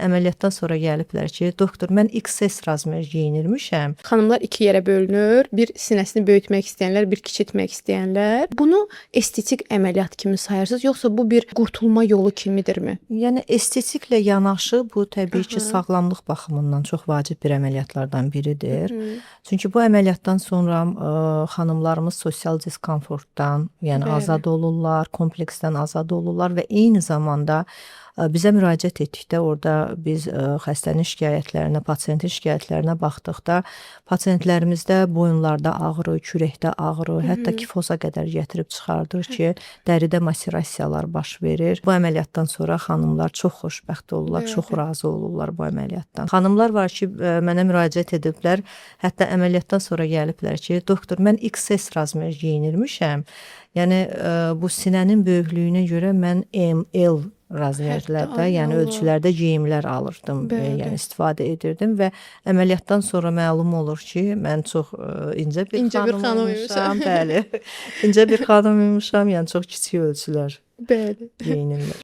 əməliyyatdan sonra gəliblər ki, doktor, mən XS razmer geyinirmişəm. Xanımlar iki yerə bölünür. Bir sinəsini böyütmək istəyənlər, bir kiçiltmək istəyənlər. Bunu estetik əməliyyat kimi sayırsınız, yoxsa bu bir qurtulma yolu kimidirmi? Yəni estetiklə yanaşı bu təbii ki, sağlamlıq baxımından çox vacib bir əməliyyatlardan biridir. Çünki bu əməliyyatdan sonra xanımlarımız sosial diskomfortdan, yəni azad olurlar, kompleksdən azad olurlar və eyni zamanda bizə müraciət etdikdə orada biz xəstənin şikayətlərinə, pasiyentin şikayətlərinə baxdıqda pasiyentlərimizdə boyunlarda ağrı, kürəkdə ağrı, hətta kifoza qədər gətirib çıxardır ki, dəridə maserasiyalar baş verir. Bu əməliyyatdan sonra xanımlar çox xoşbəxt olurlar, çox razı olurlar bu əməliyyatdan. Xanımlar var ki, mənə müraciət ediblər, hətta əməliyyatdan sonra gəliblər ki, doktor, mən XS razmer geyinirmişəm. Yəni bu sinənin böyüklüyünə görə mən ML razmerlərdə, yəni ölçülərdə geyimlər alırdım, yəni istifadə edirdim və əməliyyatdan sonra məlum olur ki, mən çox incə bir xanım imişəm, bəli. İncə bir xanım imişəm, yəni çox kiçik ölçülər geyinirlər.